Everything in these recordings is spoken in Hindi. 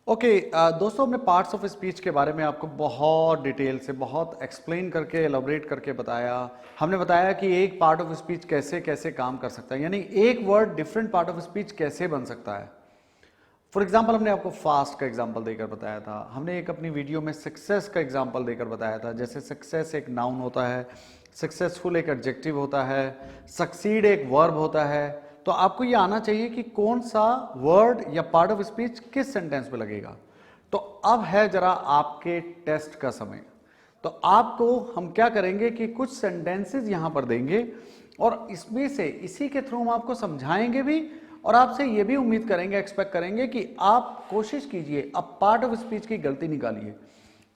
ओके दोस्तों, हमने पार्ट्स ऑफ स्पीच के बारे में आपको बहुत डिटेल से, बहुत एक्सप्लेन करके, एलाबोरेट करके बताया। हमने बताया कि एक पार्ट ऑफ स्पीच कैसे कैसे काम कर सकता है, यानी एक word different part of speech कैसे बन सकता है। फॉर एग्जाम्पल, हमने आपको फास्ट का एग्जाम्पल देकर बताया था। हमने एक अपनी वीडियो में सक्सेस का एग्जाम्पल देकर बताया था। जैसे सक्सेस एक नाउन होता है, सक्सेसफुल एक एडजेक्टिव होता है, सक्सीड एक वर्ब होता है। तो आपको ये आना चाहिए कि कौन सा वर्ड या पार्ट ऑफ स्पीच किस सेंटेंस में लगेगा। तो अब है जरा आपके टेस्ट का समय। तो आपको हम क्या करेंगे कि कुछ सेंटेंसेस यहां पर देंगे और इसमें से इसी के थ्रू हम आपको समझाएंगे भी, और आपसे ये भी उम्मीद करेंगे, एक्सपेक्ट करेंगे कि आप कोशिश कीजिए, अब पार्ट ऑफ स्पीच की गलती निकालिए।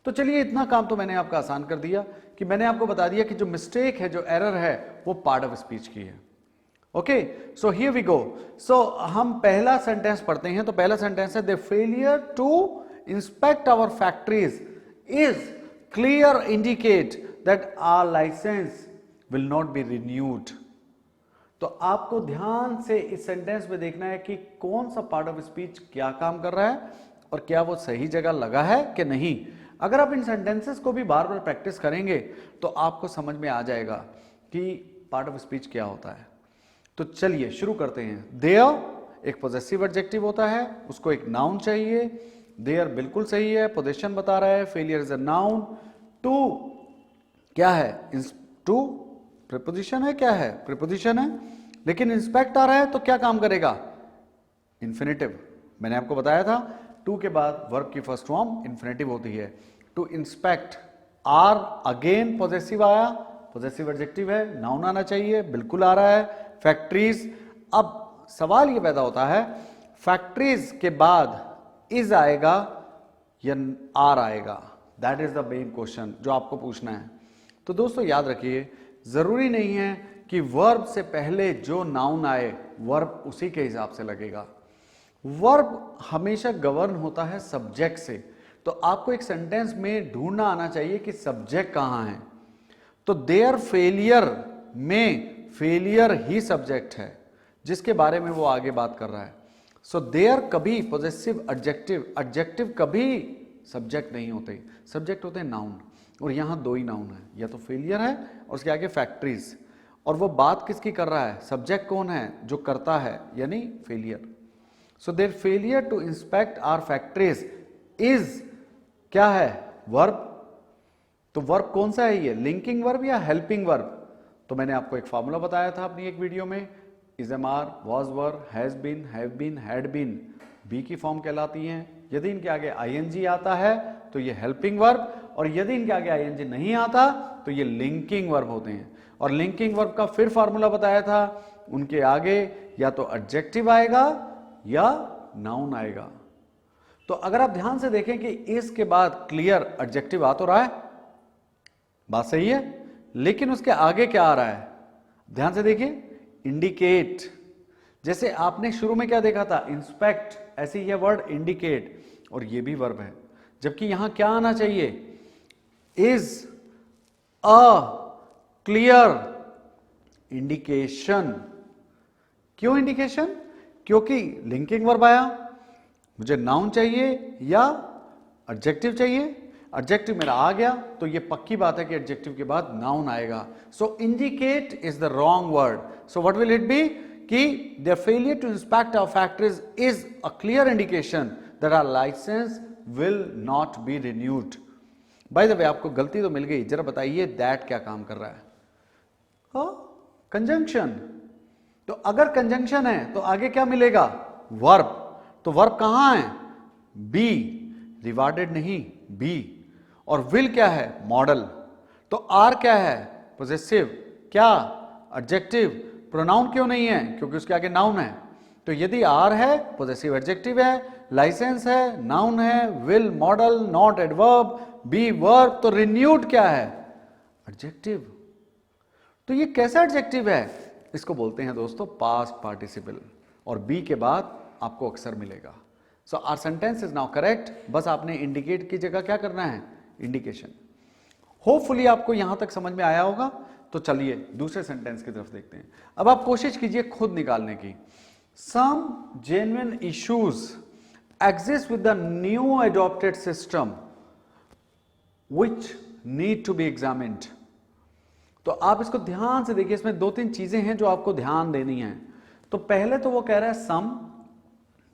तो चलिए, इतना काम तो मैंने आपका आसान कर दिया कि मैंने आपको बता दिया कि जो मिस्टेक है, जो एरर है, वो पार्ट ऑफ स्पीच की है। Okay, so here we go. So हम पहला सेंटेंस पढ़ते हैं। तो पहला सेंटेंस है, the failure to inspect our factories is clear indicate that our licence will not be renewed. तो आपको ध्यान से इस सेंटेंस में देखना है कि कौन सा पार्ट ऑफ स्पीच क्या काम कर रहा है और क्या वो सही जगह लगा है कि नहीं। अगर आप इन सेंटेंसेस को भी बार बार प्रैक्टिस करेंगे तो आपको समझ में आ जाएगा कि पार्ट ऑफ स्पीच क्या होता है। तो चलिए शुरू करते हैं। देयर एक पॉजेसिव एडजेक्टिव होता है, उसको एक नाउन चाहिए। देयर बिल्कुल सही है, पोजीशन बता रहा है। Failure is a noun. To क्या है? टू प्रीपोजिशन है। क्या है? प्रीपोजिशन है। लेकिन इंस्पेक्ट आ रहा है तो क्या काम करेगा? इंफिनिटिव। मैंने आपको बताया था टू के बाद वर्ब की फर्स्ट फॉर्म इंफिनिटिव होती है। To inspect. Our again possessive आया, पॉजेसिव एडजेक्टिव है, नाउन आना चाहिए, बिल्कुल आ रहा है। फैक्ट्रीज। अब सवाल यह पैदा होता है, फैक्ट्रीज के बाद इज आएगा या आर आएगा? That is the main question जो आपको पूछना है। तो दोस्तों याद रखिए, जरूरी नहीं है कि वर्ब से पहले जो नाउन आए वर्ब उसी के हिसाब से लगेगा। वर्ब हमेशा गवर्न होता है सब्जेक्ट से। तो आपको एक सेंटेंस में ढूंढना आना चाहिए कि सब्जेक्ट कहां है। तो देयर फेलियर में फेलियर ही सब्जेक्ट है जिसके बारे में वो आगे बात कर रहा है। सो देयर कभी पॉजेसिव एडजेक्टिव, एडजेक्टिव कभी सब्जेक्ट नहीं होते, सब्जेक्ट होते हैं नाउन। और यहां दो ही नाउन है, या तो फेलियर है और उसके आगे फैक्ट्रीज। और वो बात किसकी कर रहा है? सब्जेक्ट कौन है? जो करता है, यानी failure. So there failure to inspect our factories is क्या है? वर्ब। तो वर्ब कौन सा है ये? लिंकिंग वर्ब या हेल्पिंग वर्ब? तो मैंने आपको एक फार्मूला बताया था अपनी एक वीडियो में, is am are, was were, has been, have been, had been be की फॉर्म कहलाती हैं। यदि इनके आगे आईएनजी आता है तो ये हेल्पिंग वर्ब, और यदि इनके आगे आईएनजी नहीं आता तो ये लिंकिंग वर्ब होते हैं। और लिंकिंग वर्ब का फिर फार्मूला बताया था, उनके आगे या तो एडजेक्टिव आएगा या नाउन आएगा। तो अगर आप ध्यान से देखें कि इसके बाद क्लियर एडजेक्टिव आ तो रहा है, बात सही है, लेकिन उसके आगे क्या आ रहा है? ध्यान से देखिए, इंडिकेट। जैसे आपने शुरू में क्या देखा था? इंस्पेक्ट, ऐसे ही है वर्ड इंडिकेट, और ये भी वर्ब है। जबकि यहां क्या आना चाहिए? Is a clear indication. क्यों इंडिकेशन? क्योंकि लिंकिंग वर्ब आया, मुझे नाउन चाहिए या एडजेक्टिव चाहिए। एडजेक्टिव मेरा आ गया तो ये पक्की बात है कि एडजेक्टिव के बाद नाउन आएगा। So indicate is the wrong word. So what will it be? कि the failure to inspect our factories is a clear indication that our licence will not be renewed. By the way, आपको गलती तो मिल गई, जरा बताइए दैट क्या काम कर रहा है? कंजंक्शन। तो अगर कंजंक्शन है तो आगे क्या मिलेगा? वर्ब। तो वर्ब कहां है? बी। रिवार्डेड नहीं, बी। और विल क्या है? मॉडल। तो आर क्या है? पोजेसिव। क्या? एडजेक्टिव। प्रोनाउन क्यों नहीं है? क्योंकि उसके आगे नाउन है। तो यदि आर है, पोजेसिव एडजेक्टिव है, लाइसेंस है, नाउन है, will modal, not adverb, be verb, तो रिन्यूड क्या है? एडजेक्टिव। तो ये कैसा एडजेक्टिव है? इसको बोलते हैं दोस्तों पास्ट पार्टिसिपल, और बी के बाद आपको अक्सर मिलेगा। So our sentence is now correct. बस आपने इंडिकेट की जगह क्या करना है? इंडिकेशन। होपफुली आपको यहां तक समझ में आया होगा। तो चलिए दूसरे सेंटेंस की तरफ देखते हैं। अब आप कोशिश कीजिए खुद निकालने की। Some genuine issues exist with the new adopted system which need to be examined. तो आप इसको ध्यान से देखिए, इसमें 2-3 चीजें हैं जो आपको ध्यान देनी है. तो पहले तो वो कह रहा है सम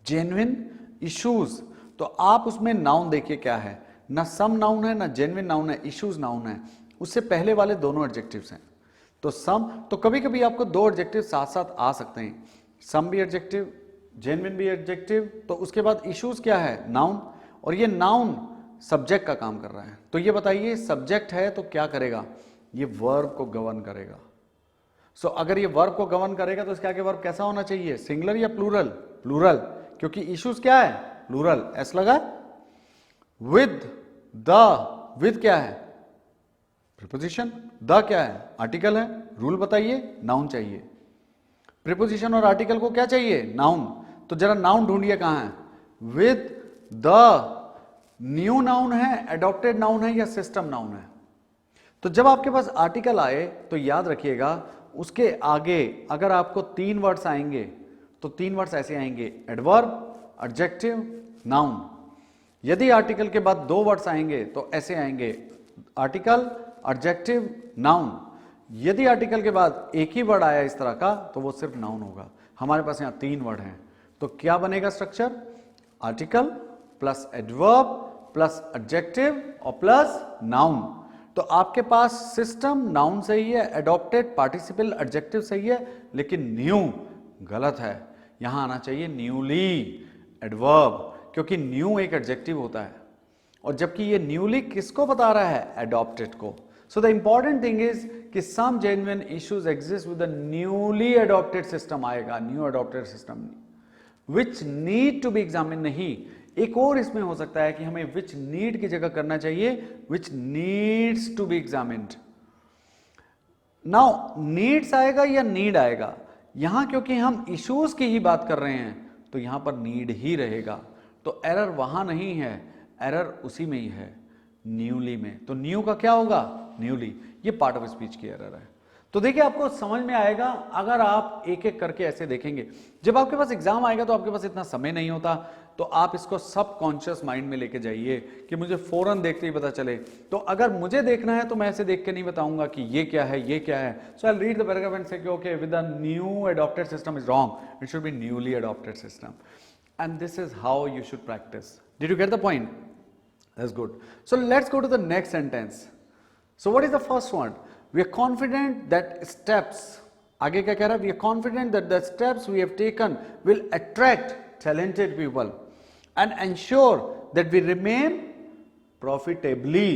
जेन्युइन इश्यूज. तो आप उसमें नाउन देखिए क्या है, ना सम नाउन है, ना जेन्युइन नाउन है, इश्यूज नाउन है. उससे पहले वाले दोनों एडजेक्टिव्स हैं. तो सम, तो कभी कभी आपको 2 एडजेक्टिव साथ साथ आ सकते हैं. सम भी एडजेक्टिव, जेन्युइन भी एडजेक्टिव. तो उसके बाद इश्यूज क्या है, नाउन. और ये नाउन सब्जेक्ट का काम कर रहा है. तो ये बताइए सब्जेक्ट है तो क्या करेगा, ये वर्ब को गवर्न करेगा. सो अगर ये वर्ब को गवर्न करेगा तो इसके आगे वर्ब कैसा होना चाहिए, सिंगुलर या प्लूरल? प्लूरल, क्योंकि इश्यूज क्या है, प्लूरल. एस लगा. विद द, विद क्या है, प्रीपोजिशन. द क्या है, आर्टिकल है. रूल बताइए, नाउन चाहिए. प्रीपोजिशन और आर्टिकल को क्या चाहिए, नाउन. तो जरा नाउन ढूंढिए कहां है. विद द, न्यू नाउन है, एडॉप्टेड नाउन है या सिस्टम नाउन है. तो जब आपके पास आर्टिकल आए तो याद रखिएगा उसके आगे अगर आपको 3 वर्ड्स आएंगे तो 3 वर्ड्स ऐसे आएंगे, एडवर्ब, एडजेक्टिव, नाउन. यदि आर्टिकल के बाद 2 वर्ड्स आएंगे तो ऐसे आएंगे, आर्टिकल, एडजेक्टिव, नाउन. यदि आर्टिकल के बाद एक ही वर्ड आया इस तरह का तो वो सिर्फ नाउन होगा. हमारे पास यहां 3 वर्ड हैं. तो क्या बनेगा structure, article plus adverb plus adjective और प्लस नाउन. तो आपके पास सिस्टम नाउन सही है, एडॉप्टेड पार्टिसिपल एडजेक्टिव सही है, लेकिन न्यू गलत है. यहां आना चाहिए न्यूली एडवर्ब, क्योंकि न्यू एक एडजेक्टिव होता है. और जबकि ये न्यूली किसको बता रहा है, एडॉप्टेड को. So the important thing is कि some genuine issues exist with the newly adopted system आएगा, new adopted system. Which need to be examine नहीं. एक और इसमें हो सकता है कि हमें विच नीड की जगह करना चाहिए which needs to be examined. Now needs आएगा या नीड आएगा, यहां क्योंकि हम इश्यूज की ही बात कर रहे हैं तो यहां पर नीड ही रहेगा. तो एरर वहां नहीं है, एरर उसी में ही है, न्यूली में. तो न्यू का क्या होगा, न्यूली. ये पार्ट ऑफ स्पीच की एरर है. तो देखिए आपको समझ में आएगा अगर आप एक एक करके ऐसे देखेंगे. जब आपके पास एग्जाम आएगा तो आपके पास इतना समय नहीं होता, तो आप इसको सबकॉन्शियस माइंड में लेके जाइए कि मुझे फौरन देखते ही पता चले. तो अगर मुझे देखना है तो मैं ऐसे देख के नहीं बताऊंगा कि ये क्या है, ये क्या है. So I will read the paragraph and से okay with the new adopted system is wrong, it should be newly adopted system. And this is how you should practise. Did you get the point? That's good. So let's go to the next sentence. So what is the first one? We are confident that steps, आगे क्या कह रहा है, we are confident that the steps we have taken will attract talented people and ensure that we remain profitably.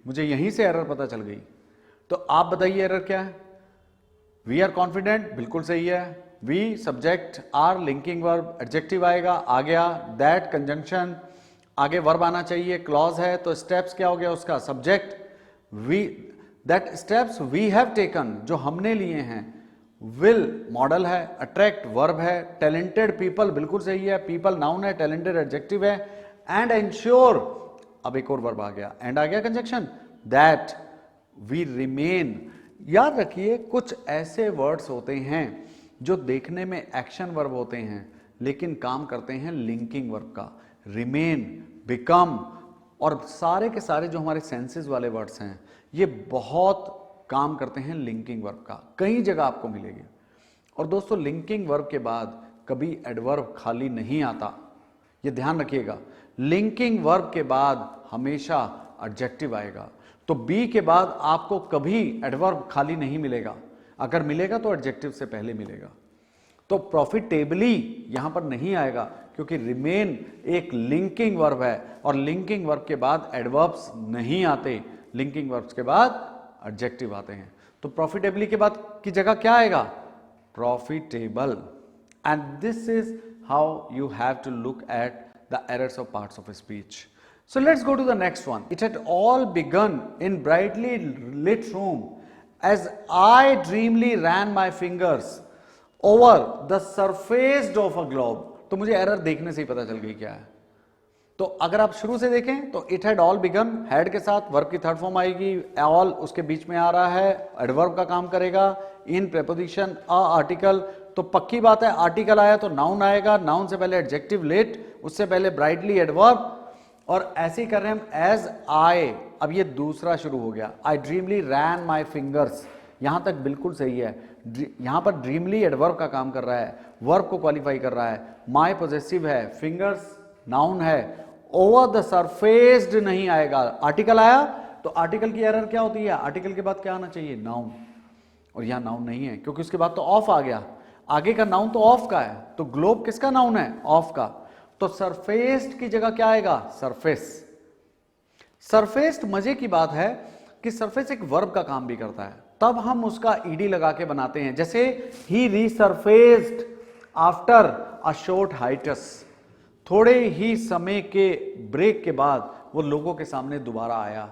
मुझे यहीं से एरर पता चल गई. तो आप बताइए एरर क्या है. We are confident बिल्कुल सही है. We subject are linking verb, adjective आएगा, आ गया. That conjunction, आगे verb आना चाहिए, clause है तो steps क्या हो गया उसका, subject. We That steps we have taken, जो हमने लिए हैं, will मॉडल है, attract वर्ब है, talented people बिल्कुल सही है, people नाउन है, talented एडजेक्टिव है, and ensure, अब एक और वर्ब आ गया, and आ गया कंजक्शन, that we remain. याद रखिए कुछ ऐसे वर्ड्स होते हैं जो देखने में एक्शन वर्ब होते हैं लेकिन काम करते हैं लिंकिंग वर्ब का. remain, become और सारे के सारे जो हमारे सेंसेस वाले वर्ड्स हैं ये बहुत काम करते हैं लिंकिंग वर्ब का. कई जगह आपको मिलेगी. और दोस्तों लिंकिंग वर्ब के बाद कभी एडवर्ब खाली नहीं आता, ये ध्यान रखिएगा. लिंकिंग वर्ब के बाद हमेशा एडजेक्टिव आएगा. तो बी के बाद आपको कभी एडवर्ब खाली नहीं मिलेगा, अगर मिलेगा तो एडजेक्टिव से पहले मिलेगा. तो प्रॉफिटेबली यहां पर नहीं आएगा क्योंकि रिमेन एक लिंकिंग वर्ब है और लिंकिंग वर्ब के बाद एडवर्ब्स नहीं आते, लिंकिंग वर्ब्स के बाद एडजेक्टिव आते हैं. तो प्रॉफिटेबली के बाद की जगह क्या आएगा, profitable. And this is how you have to look at the errors of parts of speech. So let's go to the next one. It had all begun in brightly lit room as I dreamily ran my fingers over the surface of a globe. तो मुझे एरर देखने से ही पता चल गई क्या है. तो अगर आप शुरू से देखें तो it had all begun, had के साथ वर्ब की थर्ड फॉर्म आएगी, ऑल उसके बीच में आ रहा है, एडवर्ब का काम करेगा, इन प्रेपोजिशन अ आर्टिकल. तो पक्की बात है आर्टिकल आया तो नाउन आएगा, नाउन से पहले एडजेक्टिव लेट उससे पहले ब्राइटली एडवर्ब, और ऐसे ही कर रहे हैं हम एज आई। अब ये दूसरा शुरू हो गया, आई ड्रीमली रैन माई फिंगर्स, यहां तक बिल्कुल सही है। यहां पर ड्रीमली एडवर्ब का काम कर रहा है, वर्ब को क्वालिफाई कर रहा है। माई पॉजेसिव है, फिंगर्स नाउन है। ओवर द सरफेस्ड नहीं आएगा, आर्टिकल आया तो आर्टिकल की एरर क्या होती है, आर्टिकल के बाद क्या आना चाहिए, नाउन, और यहां नाउन नहीं है क्योंकि उसके बाद तो ऑफ आ गया। आगे का नाउन तो ऑफ का है, तो ग्लोब किसका नाउन है, ऑफ का। तो सरफेस्ड की जगह क्या आएगा, सरफेस। सरफेस्ड मजे की बात है कि सरफेस एक वर्ब का काम भी करता है, तब हम उसका ईडी लगा के बनाते हैं। जैसे ही रीसरफेस्ड आफ्टर अ शॉर्ट हाइटस, थोड़े ही समय के ब्रेक के बाद वो लोगों के सामने दोबारा आया,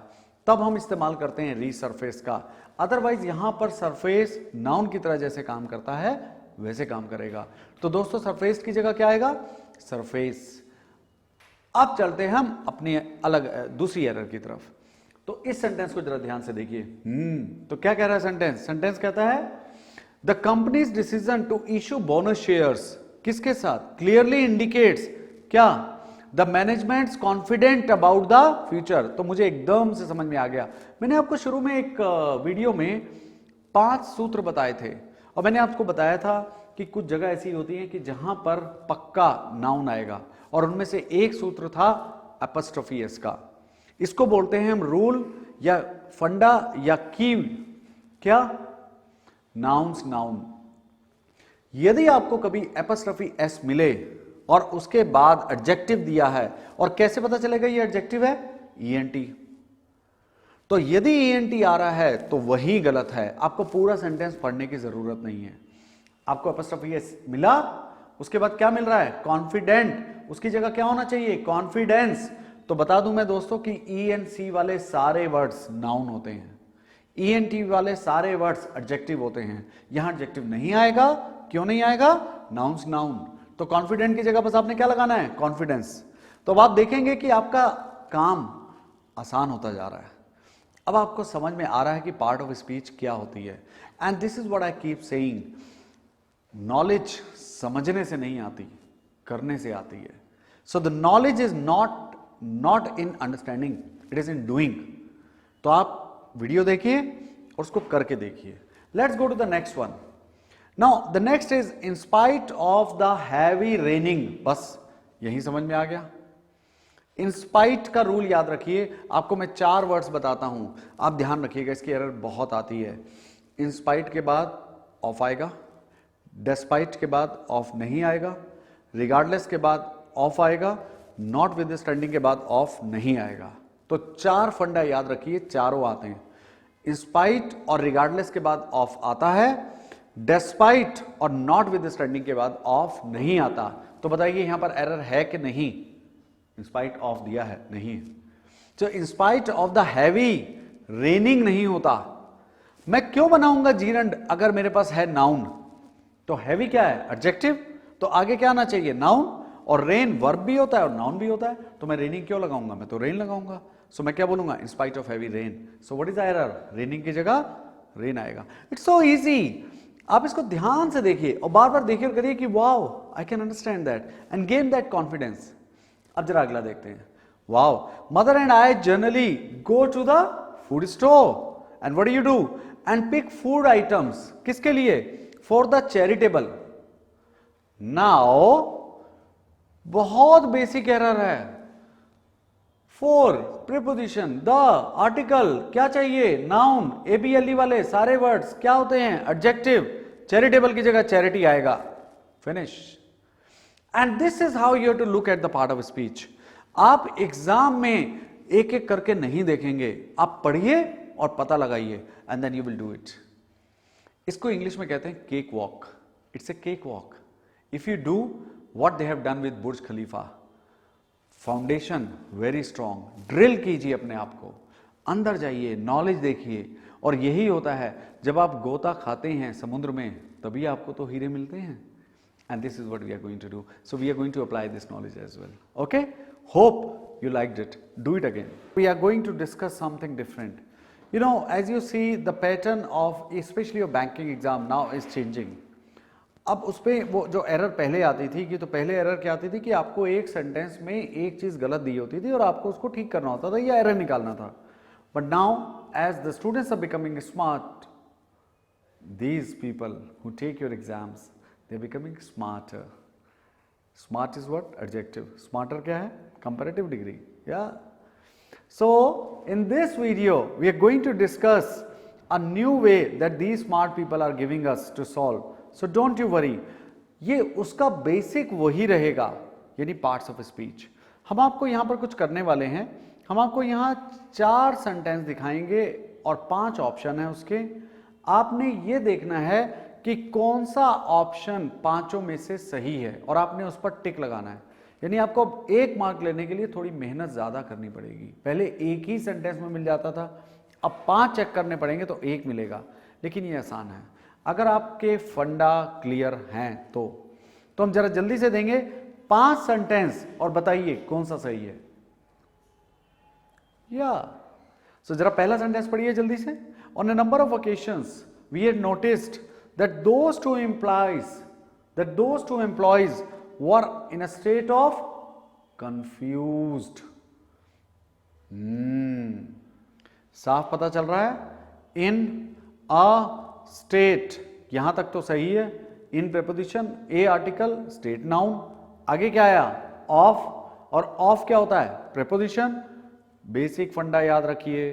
तब हम इस्तेमाल करते हैं रीसरफेस का। अदरवाइज यहां पर सरफेस नाउन की तरह जैसे काम करता है वैसे काम करेगा। तो दोस्तों सरफेस की जगह क्या आएगा, सरफेस। अब चलते हैं हम अपनी अलग दूसरी एरर की तरफ। तो इस सेंटेंस को जरा ध्यान से देखिए। तो क्या कह रहा है सेंटेंस, सेंटेंस कहता है the company's decision to issue bonus shares, किसके साथ, क्लियरली इंडिकेट्स क्या, the management's confident about the future. तो मुझे एकदम से समझ में आ गया। मैंने आपको शुरू में एक वीडियो में 5 सूत्र बताए थे, और मैंने आपको बताया था कि कुछ जगह ऐसी होती है कि जहां पर पक्का नाउन आएगा, और उनमें से एक सूत्र था एपस्ट्रोफी एस का। इसको बोलते हैं हम रूल या फंडा या की, क्या, नाउन्स नाउन। यदि आपको कभी एपस्ट्रोफी एस मिले और उसके बाद एडजेक्टिव दिया है, और कैसे पता चलेगा ये एडजेक्टिव है, ईएनटी। तो यदि ईएनटी आ रहा है तो वही गलत है, आपको पूरा सेंटेंस पढ़ने की जरूरत नहीं है। आपको एपस्ट्रोफी एस मिला, उसके बाद क्या मिल रहा है, कॉन्फिडेंट, उसकी जगह क्या होना चाहिए, कॉन्फिडेंस। तो बता दूं मैं दोस्तों कि ईएनसी वाले सारे वर्ड्स नाउन होते हैं, ईएनटी वाले सारे वर्ड्स एडजेक्टिव होते हैं। यहां एडजेक्टिव नहीं आएगा, क्यों नहीं आएगा, नाउन्स नाउन। तो कॉन्फिडेंट की जगह बस आपने क्या लगाना है, कॉन्फिडेंस। तो अब आप देखेंगे कि आपका काम आसान होता जा रहा है। अब आपको समझ में आ रहा है कि पार्ट ऑफ स्पीच क्या होती है। And this is what I keep saying, knowledge समझने से नहीं आती, करने से आती है। So the knowledge is not in understanding, it is in doing. तो आप वीडियो देखिए और उसको करके देखिए। Let's go to the next one. Now the next is in spite of the heavy raining, बस यही समझ में आ गया। इन स्पाइट का रूल याद रखिए, आपको मैं 4 वर्ड्स बताता हूं, आप ध्यान रखिएगा, इसकी एरर बहुत आती है। इन स्पाइट के बाद ऑफ आएगा, डेस्पाइट के बाद ऑफ नहीं आएगा, रिगार्डलेस के बाद ऑफ आएगा, नॉट विद स्टैंडिंग के बाद ऑफ नहीं आएगा। तो 4 फंडा याद रखिए, चारों आते हैं। इंस्पाइट और रिगार्डलेस के बाद ऑफ आता है, डेस्पाइट और नॉट विद स्टैंडिंग के बाद ऑफ नहीं आता। तो बताइए यहां पर एरर है कि नहीं, इंस्पाइट ऑफ दिया है, नहीं। तो in spite of the heavy raining नहीं होता। मैं क्यों बनाऊंगा जीरंड अगर मेरे पास है नाउन। तो हैवी क्या है, एडजेक्टिव, तो आगे क्या आना चाहिए, नाउन। और रेन वर्ब भी होता है और नाउन भी होता है, तो मैं रेनिंग क्यों लगाऊंगा, मैं तो रेन लगाऊंगा। सो मैं क्या बोलूंगा, इन spite of heavy rain. So what is the error, raining की जगह रेन आएगा। It's so easy. आप इसको ध्यान से देखिए और बार बार देखिए और करिए कि wow I can understand that and gain that confidence. अब जरा अगला देखते हैं। Wow, mother and I generally go to the food store and what do you do and pick food items, किसके लिए, फॉर द चैरिटेबल। नाउ बहुत बेसिक एरर है। फॉर प्रीपोजिशन, द आर्टिकल, क्या चाहिए, नाउन, एबीएलई वाले सारे वर्ड्स क्या होते हैं, एडजेक्टिव। चैरिटेबल की जगह चैरिटी आएगा, finish. And this is how you have to look at the part of speech. आप एग्जाम में एक एक करके नहीं देखेंगे, आप पढ़िए और पता लगाइए and then you will do it. इसको इंग्लिश में कहते हैं cake walk. It's a cake walk if you do what they have done with Burj Khalifa. Foundation very strong, drill कीजिए अपने आप को, अंदर जाइए, नॉलेज देखिए। और यही होता है जब आप गोता खाते हैं समुद्र में, तभी आपको तो हीरे मिलते हैं। And this is what we are going to do. So we are going to apply this knowledge as well. Okay? Hope you liked it. Do it again. We are going to discuss something different. You know, as you see, the pattern of especially your banking exam now is changing. अब उस पर वो जो एरर पहले आती थी कि, तो पहले एरर क्या आती थी कि आपको एक सेंटेंस में एक चीज गलत दी होती थी और आपको उसको ठीक करना होता था या एरर निकालना था. But now as the students are becoming smart, these people who take your exams, they're becoming smarter. Smart is what? Adjective. Smarter क्या है? Comparative degree. Yeah. So in this video we are going to discuss a new way that these smart people are giving us to solve. So don't you worry. ये उसका बेसिक वही रहेगा, यानी पार्ट्स ऑफ स्पीच. हम आपको यहाँ पर कुछ करने वाले हैं. हम आपको यहाँ 4 सेंटेंस दिखाएंगे और 5 ऑप्शन है उसके. आपने ये देखना है कि कौन सा ऑप्शन पांचों में से सही है और आपने उस पर टिक लगाना है. यानी आपको 1 मार्क लेने के लिए थोड़ी मेहनत ज्यादा करनी पड़ेगी. पहले एक ही सेंटेंस में मिल जाता था, अब 5 चेक करने पड़ेंगे तो 1 मिलेगा. लेकिन ये आसान है अगर आपके फंडा क्लियर हैं तो हम जरा जल्दी से देंगे 5 सेंटेंस और बताइए कौन सा सही है. या सो जरा पहला सेंटेंस पढ़िए जल्दी से. On a number of occasions, we had noticed that those two employees were in a state of confused. साफ पता चल रहा है. In a state, यहां तक तो सही है. In preposition, a article, state noun. आगे क्या आया? Of. और of क्या होता है? Preposition. बेसिक फंडा याद रखिए,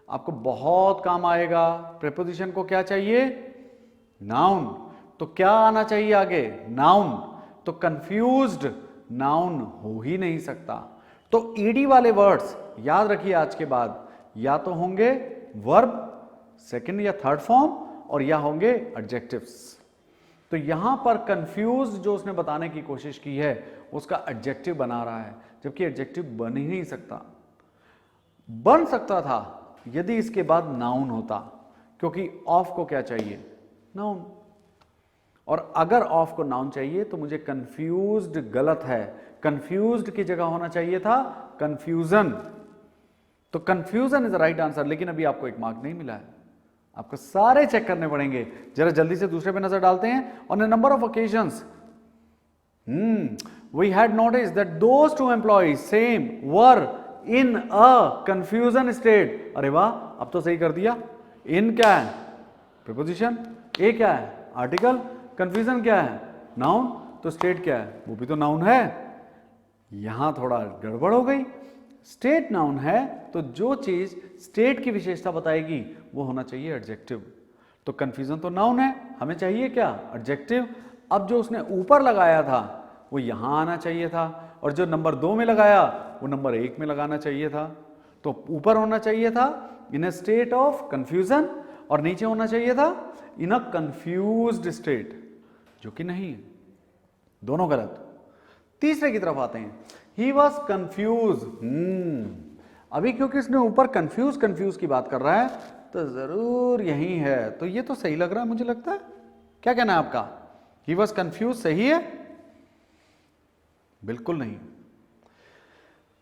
आपको बहुत काम आएगा. प्रेपोजिशन को क्या चाहिए? नाउन. तो क्या आना चाहिए आगे? नाउन. तो कंफ्यूज्ड नाउन हो ही नहीं सकता. तो ईडी वाले वर्ड्स याद रखिए आज के बाद, या तो होंगे वर्ब सेकंड या थर्ड फॉर्म और या होंगे एडजेक्टिव्स. तो यहां पर कंफ्यूज्ड जो उसने बताने की कोशिश की है उसका एडजेक्टिव बना रहा है, जबकि एडजेक्टिव बन ही नहीं सकता. बन सकता था यदि इसके बाद नाउन होता, क्योंकि ऑफ को क्या चाहिए? नाउन. और अगर ऑफ को नाउन चाहिए तो मुझे कंफ्यूज्ड गलत है. कंफ्यूज्ड की जगह होना चाहिए था कंफ्यूजन. तो confusion is the right answer. लेकिन अभी आपको 1 मार्क नहीं मिला है, आपको सारे चेक करने पड़ेंगे. जरा जल्दी से दूसरे पे नजर डालते हैं. On a number of occasions we had noticed that those 2 employees same were in a confusion state. अरे वाह, अब तो सही कर दिया. इन क्या है? प्रीपोजिशन. ए क्या है? आर्टिकल. कंफ्यूजन क्या है? नाउन. तो स्टेट क्या है? वो भी तो नाउन है. यहां थोड़ा गड़बड़ हो गई. स्टेट नाउन है तो जो चीज स्टेट की विशेषता बताएगी वो होना चाहिए एडजेक्टिव. तो कंफ्यूजन तो नाउन है, हमें चाहिए क्या? एडजेक्टिव. अब जो उसने ऊपर लगाया था वो यहां आना चाहिए था, और जो नंबर 2 में लगाया वो नंबर 1 में लगाना चाहिए था. तो ऊपर होना चाहिए था इन अ स्टेट ऑफ कंफ्यूजन और नीचे होना चाहिए था इन अ कंफ्यूज्ड स्टेट, जो कि नहीं है. दोनों गलत. तीसरे की तरफ आते हैं. He was confuse. अभी क्योंकि इसने ऊपर कंफ्यूज की बात कर रहा है तो जरूर यही है. तो ये तो सही लग रहा है मुझे लगता है. क्या कहना है आपका? ही वॉज कंफ्यूज सही है? बिल्कुल नहीं.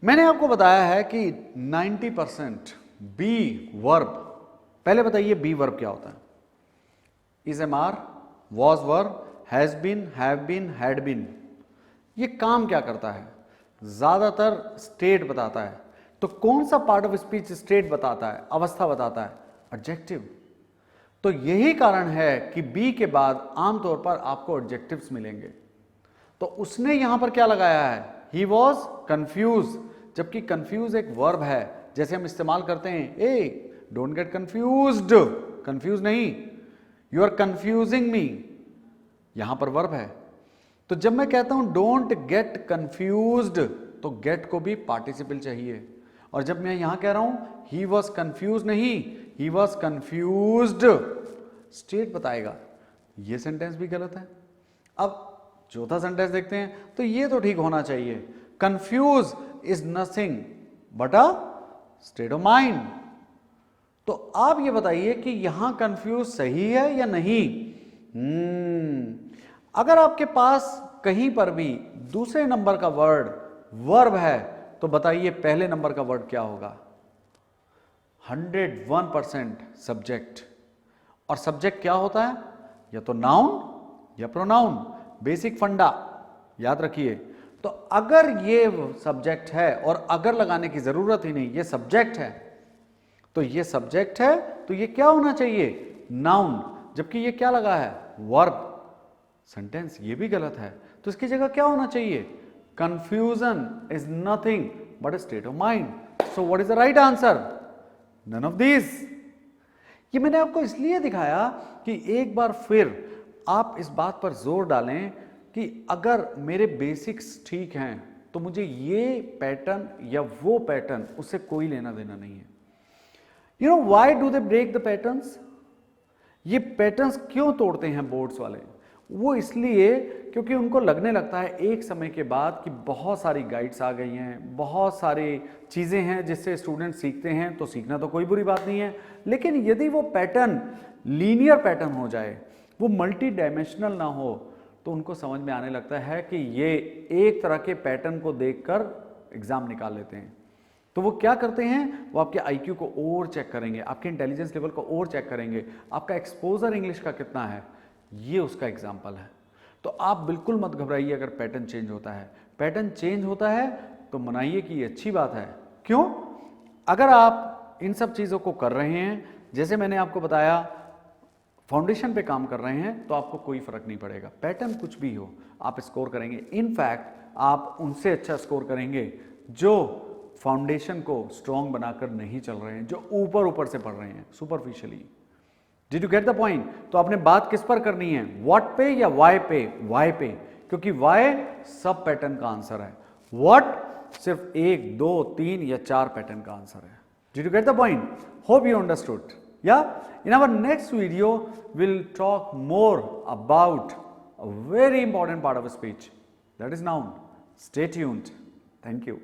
मैंने आपको बताया है कि 90% बी वर्ब. पहले बताइए बी वर्ब क्या होता है? Is am are, was verb, has been, have been, had been. ये काम क्या करता है? ज्यादातर स्टेट बताता है. तो कौन सा पार्ट ऑफ स्पीच स्टेट बताता है, अवस्था बताता है? एडजेक्टिव. तो यही कारण है कि बी के बाद आमतौर पर आपको एडजेक्टिव्स मिलेंगे. तो उसने यहां पर क्या लगाया है? He was confuse. जबकि कंफ्यूज एक वर्ब है, जैसे हम इस्तेमाल करते हैं ए डोंट गेट कंफ्यूज्ड. कंफ्यूज नहीं, यू आर कंफ्यूजिंग मी. यहां पर वर्ब है. तो जब मैं कहता हूं डोंट गेट कंफ्यूज्ड तो गेट को भी पार्टिसिपल चाहिए. और जब मैं यहां कह रहा हूं ही वॉज कंफ्यूज नहीं, ही वॉज कंफ्यूज्ड, स्टेट बताएगा. ये सेंटेंस भी गलत है. अब चौथा सेंटेंस देखते हैं. तो ये तो ठीक होना चाहिए. Confuse is nothing but a state of mind. तो आप ये बताइए कि यहां कंफ्यूज सही है या नहीं? अगर आपके पास कहीं पर भी दूसरे नंबर का वर्ड वर्ब है तो बताइए पहले नंबर का वर्ड क्या होगा? 101% सब्जेक्ट. और सब्जेक्ट क्या होता है? या तो नाउन या प्रोनाउन, बेसिक फंडा याद रखिए। तो अगर ये सब्जेक्ट है और अगर लगाने की जरूरत ही नहीं, ये सब्जेक्ट है, तो ये सब्जेक्ट है तो ये क्या होना चाहिए, नाउन, जबकि ये क्या लगा है, वर्ब। सेंटेंस ये भी गलत है, तो इसकी जगह क्या होना चाहिए, confusion is nothing but a state of mind. So what is the right answer, none of this. ये मैंने आपको इसलिए दिखाया कि एक बार फिर आप इस बात पर जोर डालें कि अगर मेरे बेसिक्स ठीक हैं तो मुझे ये पैटर्न या वो पैटर्न, उससे कोई लेना देना नहीं है। You know why do they break the patterns? ये पैटर्न्स क्यों तोड़ते हैं बोर्ड्स वाले? वो इसलिए क्योंकि उनको लगने लगता है एक समय के बाद कि बहुत सारी गाइड्स आ गई हैं, बहुत सारी चीज़ें हैं जिससे स्टूडेंट सीखते हैं, तो सीखना तो कोई बुरी बात नहीं है, लेकिन यदि वो पैटर्न लीनियर पैटर्न हो जाए, वो मल्टी डायमेंशनल ना हो, तो उनको समझ में आने लगता है कि ये एक तरह के पैटर्न को देखकर एग्जाम निकाल लेते हैं। तो वो क्या करते हैं, वो आपके आईक्यू को और चेक करेंगे, आपके इंटेलिजेंस लेवल को और चेक करेंगे, आपका एक्सपोजर इंग्लिश का कितना है, ये उसका एग्जाम्पल है। तो आप बिल्कुल मत घबराइए अगर पैटर्न चेंज होता है। पैटर्न चेंज होता है तो मनाइए कि ये अच्छी बात है। क्यों? अगर आप इन सब चीज़ों को कर रहे हैं, जैसे मैंने आपको बताया फाउंडेशन पे काम कर रहे हैं, तो आपको कोई फर्क नहीं पड़ेगा, पैटर्न कुछ भी हो आप स्कोर करेंगे। इनफैक्ट आप उनसे अच्छा स्कोर करेंगे जो फाउंडेशन को स्ट्रॉन्ग बनाकर नहीं चल रहे हैं, जो ऊपर ऊपर से पढ़ रहे हैं superficially. Did you get the point? तो आपने बात किस पर करनी है, व्हाट पे या वाई पे? वाई पे, क्योंकि वाई सब पैटर्न का आंसर है, व्हाट सिर्फ 1, 2, 3 या 4 पैटर्न का आंसर है। Did you get the point? Hope you understood. Yeah, in our next video we'll talk more about a very important part of speech, that is noun. Stay tuned. Thank you.